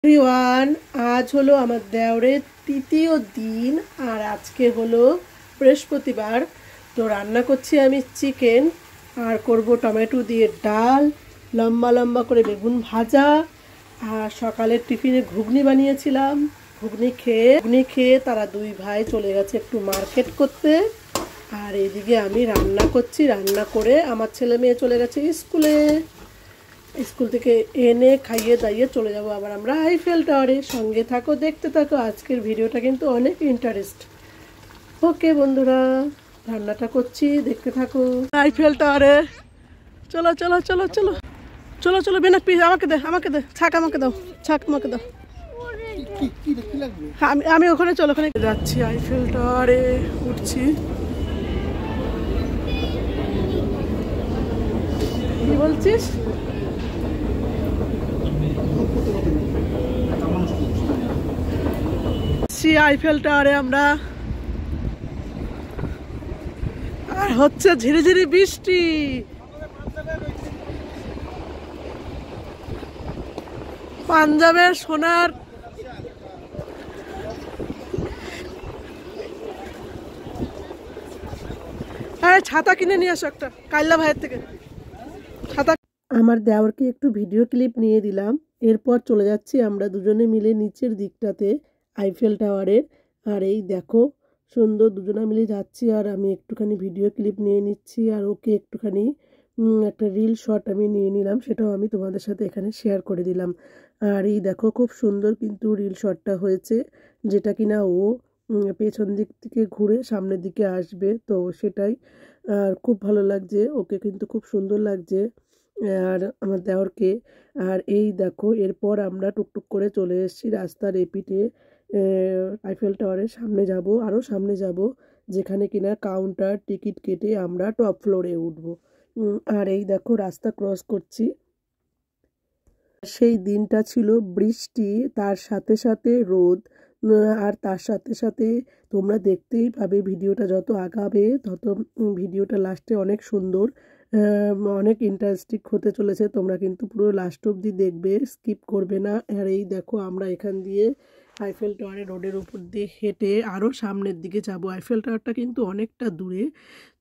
Everyone, আজ হলো আমার দেওরের তৃতীয় দিন আর আজকে হলো বৃহস্পতিবার। তো রান্না করছি আমি চিকেন আর করব টমেটো দিয়ে ডাল, লম্বা লম্বা করে বেগুন ভাজা। আর সকালের টিফিনে ঘুগনি বানিয়েছিলাম। ঘুগনি খেয়ে তারা দুই ভাই চলে গেছে একটু মার্কেট করতে। আর এদিকে আমি রান্না করছি, রান্না করে আমার ছেলে মেয়ে চলে গেছে স্কুলে। স্কুল থেকে এনে খাইয়ে দাইয়ে চলে যাব আবার আমরা আইফেল টাওয়ারে। সঙ্গে থাকো, দেখতে থাকো, আজকের ভিডিওটা কিন্তু অনেক ইন্টারেস্ট। ওকে বন্ধুরা, রান্নাটা করছি, দেখতে থাকো। আইফেল টাওয়ারে চলো চলো চলো চলো চলো চলো। বেনাক পিস আমাকে দে ছাক, আমাকে দাও ছাক, আমাকে দাও। আমি ওখানে চলো, ওখানে যাচ্ছি আইফেল টাওয়ারে, উঠছি। কি বলছিস? আইফেল টাওয়ারে আমরা, আর হচ্ছে ঝিরি ঝিরি বৃষ্টি। পাঞ্জাবের সোনার ছাতা কিনে নিয়ে আসো একটা কাইল্লা ভাইয়ের থেকে ছাতা। আমার দেওরকে একটু ভিডিও ক্লিপ নিয়ে দিলাম। এরপর চলে যাচ্ছি আমরা দুজনে মিলে নিচের দিকটাতে আইফেল টাওয়ারের। আর এই দেখো সুন্দর, দুজনে মিলে যাচ্ছি আর আমি একটুখানি ভিডিও ক্লিপ নিয়ে নিচ্ছি আর ওকে একটুখানি একটা রিল শট আমি নিয়ে নিলাম, সেটাও আমি তোমাদের সাথে এখানে শেয়ার করে দিলাম। আর এই দেখো খুব সুন্দর কিন্তু রিল শটটা হয়েছে, যেটা কিনা ও পেছন দিক থেকে ঘুরে সামনের দিকে আসবে, তো সেটাই। আর খুব ভালো লাগছে ওকে, কিন্তু খুব সুন্দর লাগছে আর আমার দেওরকে। আর এই দেখো এরপর আমরা টুকটুক করে চলে এসেছি রাস্তার এপিটে। আইফেল টাওয়ারের সামনে যাব, আরও সামনে যাব, যেখানে কিনা কাউন্টার টিকিট কেটে আমরা টপ ফ্লোরে উঠব। আর এই দেখো রাস্তা ক্রস করছি। সেই দিনটা ছিল বৃষ্টি, তার সাথে সাথে রোদ। আর তার সাথে সাথে তোমরা দেখতেই পাবে, ভিডিওটা যত আগাবে তত ভিডিওটা লাস্টে অনেক সুন্দর, অনেক ইন্টারেস্টিং হতে চলেছে। তোমরা কিন্তু পুরো লাস্ট অবধি দেখবে, স্কিপ করবে না। আর এই দেখো আমরা এখান দিয়ে আইফেল টাওয়ারের রোডের উপর দিয়ে হেঁটে আরও সামনের দিকে যাব। আইফেল টাওয়ারটা কিন্তু অনেকটা দূরে।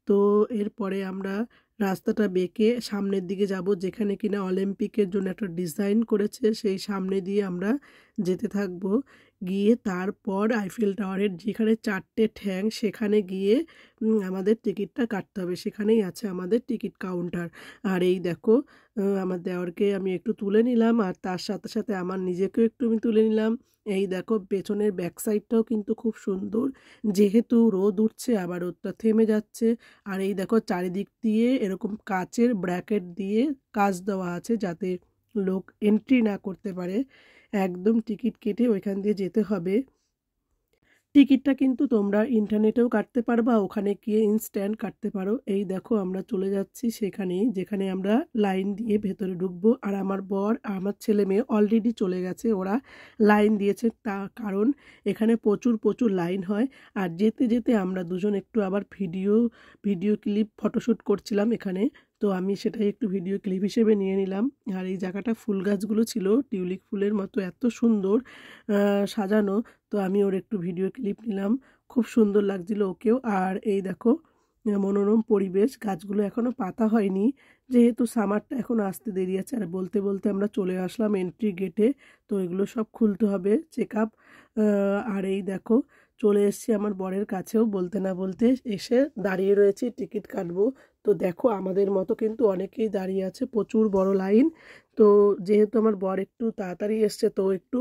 তো এরপরে আমরা রাস্তাটা বেঁকে সামনের দিকে যাব, যেখানে কিনা অলিম্পিকের জন্য একটা ডিজাইন করেছে, সেই সামনে দিয়ে আমরা যেতে থাকব। গিয়ে তারপর আইফেল টাওয়ারের যেখানে চারটে ঠ্যাং, সেখানে গিয়ে আমাদের টিকিটটা কাটতে হবে। সেখানেই আছে আমাদের টিকিট কাউন্টার। আর এই দেখো আমার দেওরকে আমি একটু তুলে নিলাম আর তার সাথে সাথে আমার নিজেকেও একটু আমি তুলে নিলাম। এই দেখো পেছনের ব্যাক সাইডটাও কিন্তু খুব সুন্দর, যেহেতু রোদ উঠছে আবার রোদটা থেমে যাচ্ছে। আর এই দেখো চারিদিক দিয়ে এরকম কাচের ব্র্যাকেট দিয়ে কাচ দেওয়া আছে, যাতে লোক এন্ট্রি না করতে পারে। একদম টিকিট কেটে ওইখান দিয়ে যেতে হবে। টিকিটটা কিন্তু তোমরা ইন্টারনেটেও কাটতে পারবা, ওখানে গিয়ে ইনস্ট্যান্ট কাটতে পারো। এই দেখো আমরা চলে যাচ্ছি সেখানেই, যেখানে আমরা লাইন দিয়ে ভেতরে ঢুকবো। আর আমার বর আর আমার ছেলে মেয়ে অলরেডি চলে গেছে, ওরা লাইন দিয়েছে, কারণ এখানে প্রচুর প্রচুর লাইন হয়। আর যেতে যেতে আমরা দুজন একটু আবার ভিডিও ক্লিপ ফটোশ্যুট করছিলাম এখানে, তো আমি সেটাই একটু ভিডিও ক্লিপ হিসেবে নিয়ে নিলাম। আর এই জায়গাটা ফুল গাছগুলো ছিল টিউলিপ ফুলের মতো, এত সুন্দর সাজানো, তো আমি ওর একটু ভিডিও ক্লিপ নিলাম। খুব সুন্দর লাগছিল ওকেও। আর এই দেখো মনোরম পরিবেশ, গাছগুলো এখনও পাতা হয়নি, যেহেতু সামারটা এখন আসতে দেরি আছে। আর বলতে বলতে আমরা চলে আসলাম এন্ট্রি গেটে, তো এগুলো সব খুলতে হবে, চেক আপ। আর এই দেখো চলে এসেছি আমার বরের কাছেও, বলতে না বলতে এসে দাঁড়িয়ে রয়েছি টিকিট কাটবো। তো দেখো আমাদের মতো কিন্তু অনেকেই দাঁড়িয়ে আছে, প্রচুর বড় লাইন। তো যেহেতু আমার বর একটু তাড়াতাড়ি এসছে, তো একটু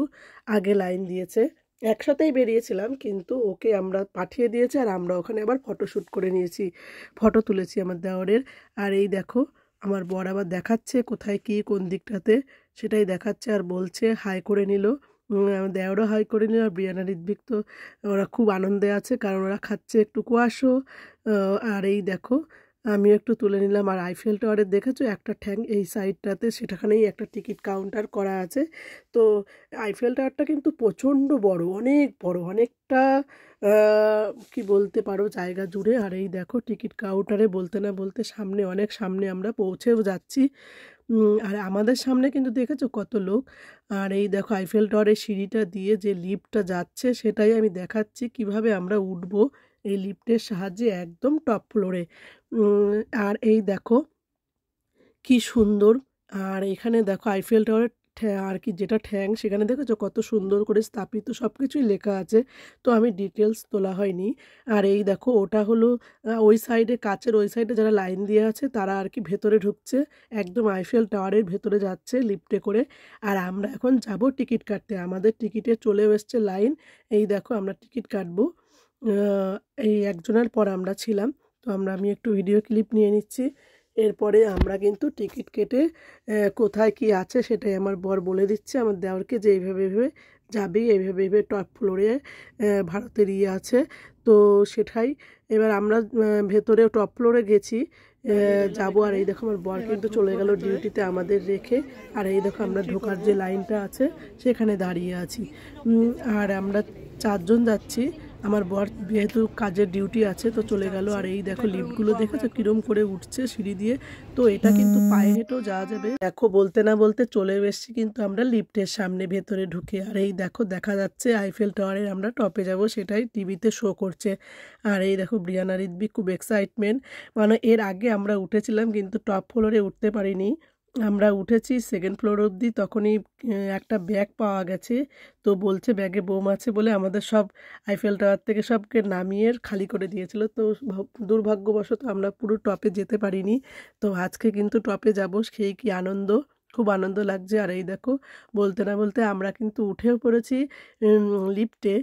আগে লাইন দিয়েছে। একসাথেই বেরিয়েছিলাম, কিন্তু ওকে আমরা পাঠিয়ে দিয়েছি আর আমরা ওখানে আবার ফটোশ্যুট করে নিয়েছি, ফটো তুলেছি আমার দেওরের। আর এই দেখো আমার বর আবার দেখাচ্ছে কোথায় কি কোন দিকটাতে, সেটাই দেখাচ্ছে আর বলছে হাই করে নিল। আমার দেওরও হাই করে নিল। আর বিয়ানা ঋত্বিক তো ওরা খুব আনন্দে আছে, কারণ ওরা খাচ্ছে একটু কুয়াশো। আর এই দেখো আমি একটু তুলে নিলাম। আর আইফেল টাওয়ারে দেখেছো একটা ঠ্যাং এই সাইডটাতে, সেটাখানেই একটা টিকিট কাউন্টার করা আছে। তো আইফেল টাওয়ারটা কিন্তু প্রচণ্ড বড়, অনেক বড়, অনেকটা কি বলতে পারো জায়গা জুড়ে। আর এই দেখো টিকিট কাউন্টারে বলতে না বলতে সামনে, অনেক সামনে আমরা পৌঁছেও যাচ্ছি। আর আমাদের সামনে কিন্তু দেখেছো কত লোক। আর এই দেখো আইফেল টাওয়ারের সিঁড়িটা দিয়ে যে লিফটটা যাচ্ছে সেটাই আমি দেখাচ্ছি কিভাবে আমরা উঠবো এই লিফটের সাহায্যে একদম টপ ফ্লোরে। আর এই দেখো কি সুন্দর। আর এখানে দেখো আইফেল টাওয়ারের আর কি যেটা ঠ্যাং, সেখানে দেখেছো কত সুন্দর করে স্থাপিত, সব কিছুই লেখা আছে। তো আমি ডিটেলস তোলা হয়নি। আর এই দেখো ওটা হলো ওই সাইডে, কাচের ওই সাইডে যারা লাইন দিয়ে আছে তারা আর কি ভেতরে ঢুকছে, একদম আইফেল টাওয়ারের ভেতরে যাচ্ছে লিফটে করে। আর আমরা এখন যাব টিকিট কাটতে, আমাদের টিকিটে চলেও এসছে লাইন। এই দেখো আমরা টিকিট কাটবো। এই একজনের পর আমরা ছিলাম। তো আমি একটু ভিডিও ক্লিপ নিয়ে নিচ্ছি। এরপরে আমরা কিন্তু টিকিট কেটে কোথায় কি আছে সেটাই আমার বর বলে দিচ্ছে আমার দেওরকে, যে এইভাবে এইভাবে যাবি, এইভাবে এইভাবে টপ ফ্লোরে ভারতের আছে। তো সেটাই এবার আমরা ভেতরে টপ ফ্লোরে গেছি, যাব। আর এই দেখো আমার বর কিন্তু চলে গেল ডিউটিতে আমাদের রেখে। আর এই দেখো আমরা ঢোকার যে লাইনটা আছে সেখানে দাঁড়িয়ে আছি। আর আমরা 4 জন যাচ্ছি। আমার বর যেহেতু কাজের ডিউটি আছে তো চলে গেল। আর এই দেখো লিফটগুলো দেখেছো কিরম করে উঠছে সিঁড়ি দিয়ে। তো এটা কিন্তু পায়ে হেঁটেও যাওয়া যাবে। দেখো বলতে না বলতে চলে এসেছি কিন্তু আমরা লিফটের সামনে ভেতরে ঢুকে। আর এই দেখো দেখা যাচ্ছে আইফেল টাওয়ারে আমরা টপে যাব, সেটাই টিভিতে শো করছে। আর এই দেখো ব্রিয়ানা রিদবি খুব এক্সাইটমেন্ট, মানে এর আগে আমরা উঠেছিলাম কিন্তু টপ ফ্লোরে উঠতে পারিনি। আমরা উঠেছি সেকেন্ড ফ্লোর অবধি, তখনই একটা ব্যাগ পাওয়া গেছে। তো বলছে ব্যাগে বোম আছে বলে আমাদের সব আইফেল টাওয়ার থেকে সবকে নামিয়ে খালি করে দিয়েছিল। তো দুর্ভাগ্যবশত আমরা পুরো টপে যেতে পারিনি। তো আজকে কিন্তু টপে যাব, সেই কি আনন্দ, খুব আনন্দ লাগছে। আর এই দেখো বলতে না বলতে আমরা কিন্তু উঠেও পড়েছি লিফটে।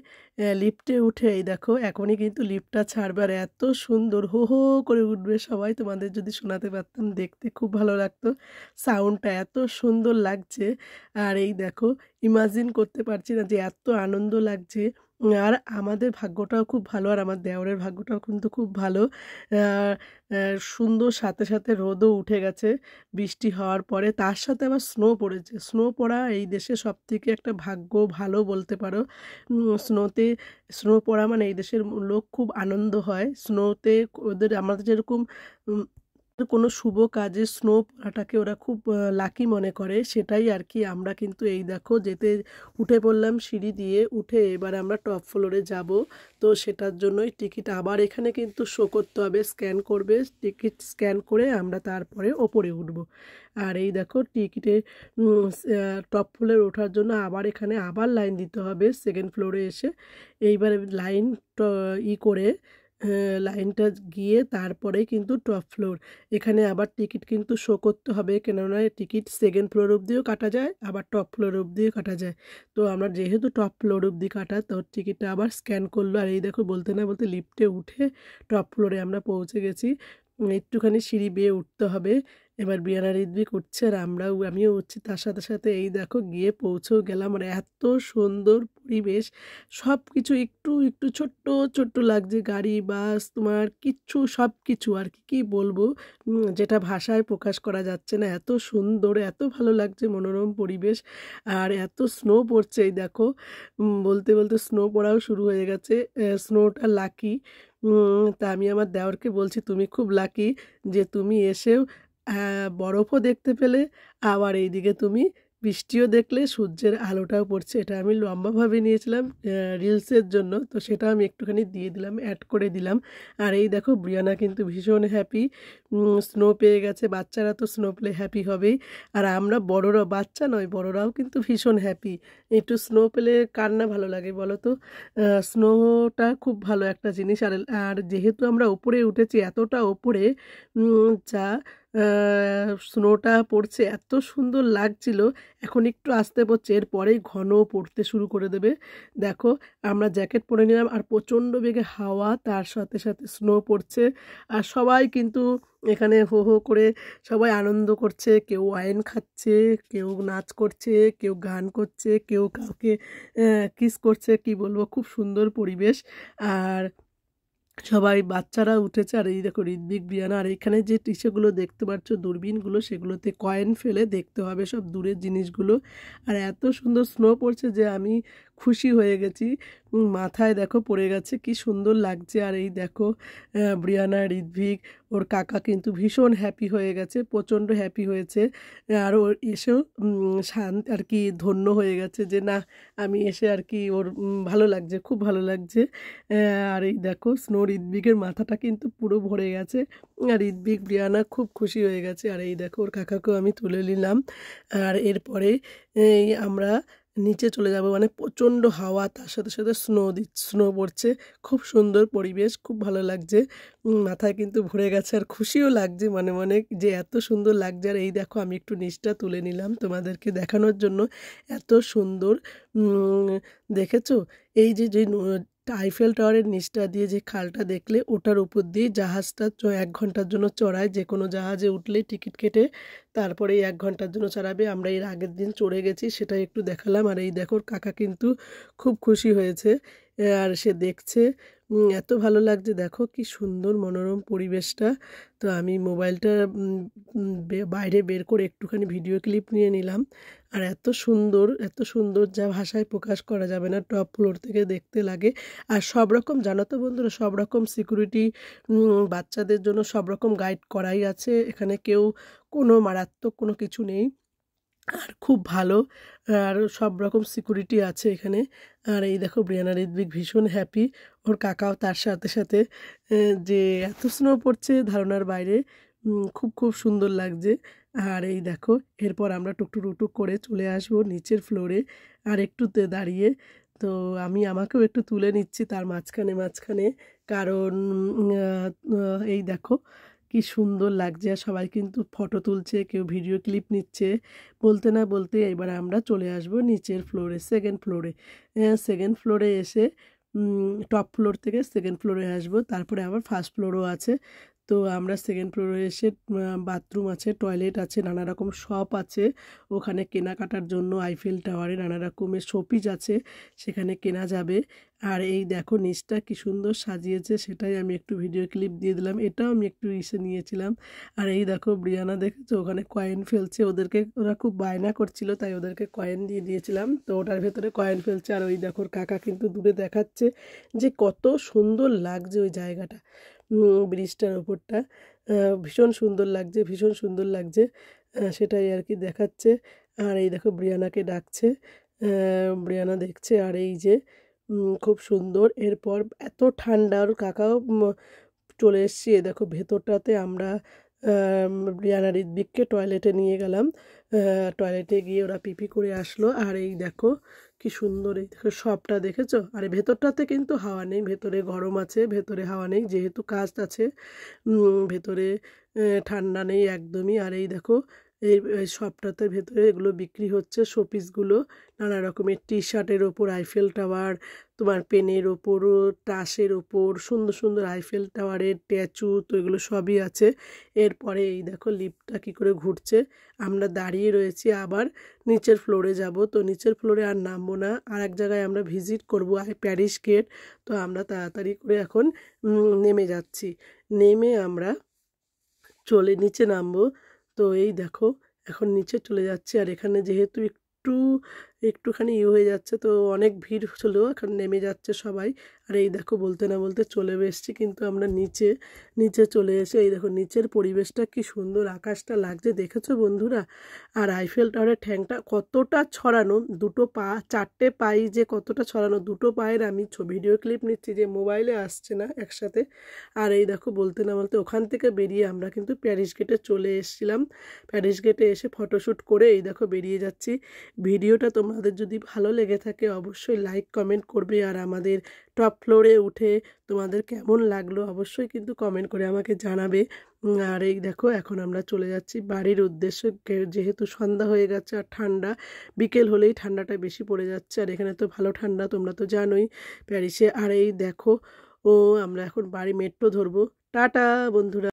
লিফটে উঠে এই দেখো এখনই কিন্তু লিফটটা ছাড়বে। আর এত সুন্দর হো হো করে উঠবে সবাই, তোমাদের যদি শোনাতে পারতাম দেখতে খুব ভালো লাগতো, সাউন্ডটা এত সুন্দর লাগছে। আর এই দেখো ইমাজিন করতে পারছি না যে এত আনন্দ লাগছে। আর আমাদের ভাগ্যটাও খুব ভালো, আর আমার দেওরের ভাগ্যটাও কিন্তু খুব ভালো। সুন্দর, সাথে সাথে রোদও উঠে গেছে বৃষ্টি হওয়ার পরে, তার সাথে আবার স্নো পড়েছে। স্নো পড়া এই দেশে সব থেকে একটা ভাগ্য ভালো বলতে পারো। স্নো পড়া মানে এই দেশের লোক খুব আনন্দ হয় স্নোতে। ওদের আমাদের যেরকম কোনো শুভ কাজে স্নো পড়াটাকে ওরা খুব লাকি মনে করে, সেটাই আর কি। আমরা কিন্তু এই দেখো উঠে পড়লাম সিঁড়ি দিয়ে, উঠে এবার আমরা টপ ফ্লোরে যাব। তো সেটার জন্যই টিকিট আবার এখানে কিন্তু শো করতে হবে, স্ক্যান করবে, টিকিট স্ক্যান করে আমরা তারপরে ওপরে উঠব। আর এই দেখো টিকিটে টপ ফ্লোরে ওঠার জন্য এখানে আবার লাইন দিতে হবে সেকেন্ড ফ্লোরে এসে। এইবারে লাইন করে লাইনটা গিয়ে তারপরে কিন্তু টপ ফ্লোর, এখানে আবার টিকিট কিন্তু শো করতে হবে, কেননা টিকিট সেকেন্ড ফ্লোর অবধিও কাটা যায়, আবার টপ ফ্লোর অবধিও কাটা যায়। তো আমরা যেহেতু টপ ফ্লোর অবধি কাটা, তো টিকিটটা আবার স্ক্যান করলো। আর এই দেখো বলতে না বলতে লিফটে উঠে টপ ফ্লোরে আমরা পৌঁছে গেছি। একটুখানি সিঁড়ি বেয়ে উঠতে হবে। এবার বিয়ানা ঋত্বিক উঠছে আর আমিও উঠছি তার সাথে সাথে। এই দেখো গিয়ে পৌঁছেও গেলাম। আর এত সুন্দর পরিবেশ, সব কিছু একটু একটু ছোট্ট ছোট্ট লাগছে, গাড়ি বাস তোমার কিচ্ছু সব কিছু আর কি কী বলবো, যেটা ভাষায় প্রকাশ করা যাচ্ছে না। এত সুন্দর, এত ভালো লাগছে, মনোরম পরিবেশ। আর এত স্নো পড়ছে এই দেখো, বলতে বলতে স্নো পড়াও শুরু হয়ে গেছে। স্নোটা লাকি। তা আমি আমার দেওরকে বলছি তুমি খুব লাকি যে তুমি এসেও বরফও দেখতে পেলে, আবার এইদিকে তুমি বৃষ্টিও দেখলে, সূর্যের আলোটাও পড়ছে। এটা আমি লম্বাভাবে নিয়েছিলাম রিলসের জন্য, তো সেটা আমি একটুখানি দিয়ে দিলাম, অ্যাড করে দিলাম। আর এই দেখো ব্রিয়ানা কিন্তু ভীষণ হ্যাপি, স্নো পেয়ে গেছে। বাচ্চারা তো স্নো পেলে হ্যাপি হবেই, আর আমরা বড়রা, বাচ্চা নয় বড়রাও কিন্তু ভীষণ হ্যাপি। একটু স্নো পেলে কার না ভালো লাগে বলো তো। স্নোটা খুব ভালো একটা জিনিস। আর যেহেতু আমরা উপরে উঠেছি, এতটা উপরে যা স্নোটা পড়ছে এত সুন্দর লাগছিল। এখন একটু আসতে পড়ছে, এরপরেই ঘন পড়তে শুরু করে দেবে। দেখো আমরা জ্যাকেট পরে নিলাম, আর প্রচণ্ড বেগে হাওয়া, তার সাথে সাথে স্নো পড়ছে। আর সবাই কিন্তু এখানে হো হো করে সবাই আনন্দ করছে, কেউ ওয়াইন খাচ্ছে, কেউ নাচ করছে, কেউ গান করছে, কেউ কাউকে কিস করছে, কি বলবো, খুব সুন্দর পরিবেশ। আর সবাই বাচ্চারা উঠেছে আর এই দেখো ঋত্বিক ব্রিয়ানা আর এখানে যে টিস্যুগুলো দেখতে পাচ্ছ দূরবীনগুলো সেগুলোতে কয়েন ফেলে দেখতে হবে সব দূরের জিনিসগুলো আর এত সুন্দর স্নো পড়ছে যে আমি খুশি হয়ে গেছি মাথায় দেখো পড়ে গেছে কি সুন্দর লাগছে আর এই দেখো ব্রিয়ানা ঋত্বিক ওর কাকা কিন্তু ভীষণ হ্যাপি হয়ে গেছে প্রচণ্ড হ্যাপি হয়েছে আর ওর এসেও শান্ত আর কি ধন্য হয়ে গেছে যে না আমি এসে আর কি ওর ভালো লাগছে খুব ভালো লাগছে আর এই দেখো স্নো ঋত্বিকের মাথাটা কিন্তু পুরো ভরে গেছে আর ঋত্বিক ব্রিয়ানা খুব খুশি হয়ে গেছে আর এই দেখো ওর কাকাকেও আমি তুলে নিলাম আর এরপরে এই আমরা নিচে চলে যাব মানে প্রচণ্ড হাওয়া তার সাথে সাথে স্নো পড়ছে খুব সুন্দর পরিবেশ খুব ভালো লাগছে মাথায় কিন্তু ভরে গেছে আর খুশিও লাগছে মনে মনে যে এত সুন্দর লাগছে আর এই দেখো আমি একটু নিচটা তুলে নিলাম তোমাদেরকে দেখানোর জন্য এত সুন্দর দেখেছো এই যে যে আইফেল টাওয়ারের নিচটা দিয়ে যে খালটা দেখলে ওটার উপর দিয়ে জাহাজটা 1 ঘন্টার জন্য চড়ায় যে কোনো জাহাজে উঠলে টিকিট কেটে তারপরে এই 1 ঘন্টার জন্য চড়াবে আমরা এর আগের দিন চড়ে গেছি সেটাই একটু দেখালাম আর এই দেখো কাকা কিন্তু খুব খুশি হয়েছে আর সে দেখছে এত ভালো লাগছে দেখো কি সুন্দর মনোরম পরিবেশটা তো আমি মোবাইলটা বাইরে বের করে একটুখানি ভিডিও ক্লিপ নিয়ে নিলাম আর এত সুন্দর যা ভাষায় প্রকাশ করা যাবে না টপ ফ্লোর থেকে দেখতে লাগে আর সব রকম জানো তো বন্ধুরা সব রকম সিকিউরিটি বাচ্চাদের জন্য সব রকম গাইড করাই আছে এখানে কেউ কোনো মারাত্মক কোনো কিছু নেই আর খুব ভালো আর সব রকম সিকিউরিটি আছে এখানে আর এই দেখো ব্রিয়ানা ঋত্বিক ভীষণ হ্যাপি ওর কাকাও তার সাথে সাথে যে এত স্নো পড়ছে ধারণার বাইরে খুব খুব সুন্দর লাগছে আর এই দেখো এরপর আমরা টুকটুক করে চলে আসবো নিচের ফ্লোরে আর একটুতে দাঁড়িয়ে তো আমি আমাকেও একটু তুলে নিচ্ছি তার মাঝখানে কারণ এই দেখো কি সুন্দর লাগছে আর সবাই কিন্তু ফটো তুলছে কেউ ভিডিও ক্লিপ নিচ্ছে বলতে না বলতে এবার আমরা চলে আসব নিচের ফ্লোরে সেকেন্ড ফ্লোরে এসে টপ ফ্লোর থেকে সেকেন্ড ফ্লোরে আসবো তারপরে আবার ফার্স্ট ফ্লোরও আছে তো আমরা সেকেন্ড ফ্লোরে এসে বাথরুম আছে টয়লেট আছে নানা রকম শপ আছে ওখানে কেনাকাটার জন্য আইফেল টাওয়ারে নানা রকমের শোপিস আছে সেখানে কেনা যাবে আর এই দেখো নিচটা কি সুন্দর সাজিয়েছে সেটাই আমি একটু ভিডিও ক্লিপ দিয়ে দিলাম এটাও আমি একটু নিয়েছিলাম আর এই দেখো ব্রিয়ানা দেখেছো ওখানে কয়েন ফেলছে ওরা খুব বায়না করছিল তাই ওদেরকে কয়েন দিয়ে দিয়েছিলাম তো ওটার ভেতরে কয়েন ফেলছে আর ওই দেখো কাকা কিন্তু দূরে দেখাচ্ছে যে কত সুন্দর লাগছে ওই জায়গাটা ব্রিজটার ওপরটা ভীষণ সুন্দর লাগছে সেটাই আর কি দেখাচ্ছে আর এই দেখো ব্রিয়ানাকে ডাকছে ব্রিয়ানা দেখছে আর এই যে খুব সুন্দর এরপর এত ঠান্ডা আর কাকাও চলে এসছি দেখো ভেতরটাতে আমরা ব্রিয়ানা ঋত্বিককে টয়লেটে নিয়ে গেলাম টয়লেটে গিয়ে ওরা পিপি করে আসলো আর এই দেখো কি সুন্দর এই দেখো সবটা দেখেছো আর ভেতরটাতে কিন্তু হাওয়া নেই ভেতরে গরম আছে ভেতরে হাওয়া নেই যেহেতু কাঁচ আছে ভেতরে ঠান্ডা নেই একদমই আর এই দেখো এই শপটাতে ভেতরে এগুলো বিক্রি হচ্ছে শোপিসগুলো নানা রকমের টি শার্টের ওপর আইফেল টাওয়ার তোমার পেনের ওপরও টাসের ওপর সুন্দর আইফেল টাওয়ারের স্ট্যাচু তো এগুলো সবই আছে এরপরে এই দেখো লিফটটা কী করে ঘুরছে আমরা দাঁড়িয়ে রয়েছি আবার নিচের ফ্লোরে যাব তো নিচের ফ্লোরে আর নামবো না আর এক জায়গায় আমরা ভিজিট করবো প্যারিস গেট তো আমরা তাড়াতাড়ি করে এখন নেমে যাচ্ছি নেমে আমরা নিচে নামবো তো এই দেখো এখন নিচে চলে যাচ্ছে আর এখানে যেহেতু একটুখানি হয়ে যাচ্ছে তো অনেক ভিড় ছিল এখন নেমে যাচ্ছে সবাই আর এই দেখো বলতে না বলতে চলে এসেছি কিন্তু আমরা নিচে চলে এসে এই দেখো নিচের পরিবেশটা কি সুন্দর আকাশটা লাগছে দেখেছো বন্ধুরা আর আইফেল টাওয়ারের ঠ্যাংটা কতটা ছড়ানো চারটে পাই যে কতটা ছড়ানো দুটো পায়ের আমি ভিডিও ক্লিপ নিচ্ছি যে মোবাইলে আসছে না একসাথে আর এই দেখো বলতে না বলতে ওখান থেকে বেরিয়ে আমরা কিন্তু প্যারিস গেটে চলে এসেছিলাম প্যারিস গেটে এসে ফটোশ্যুট করে এই দেখো বেরিয়ে যাচ্ছি ভিডিওটা তোমাদের যদি ভালো লেগে থাকে অবশ্যই লাইক কমেন্ট করবে আর আমাদের টপ ফ্লোরে উঠে তোমাদের কেমন লাগলো অবশ্যই কিন্তু কমেন্ট করে আমাকে জানাবে আর এই দেখো এখন আমরা চলে যাচ্ছি বাড়ির উদ্দেশ্যে যেহেতু সন্ধ্যা হয়ে গেছে আর ঠান্ডা বিকেল হলেই ঠান্ডাটা বেশি পড়ে যাচ্ছে আর এখানে তো ভালো ঠান্ডা তোমরা তো জানোই প্যারিসে আর এই দেখো আমরা এখন বাড়ি মেট্রো ধরবো টাটা বন্ধুরা।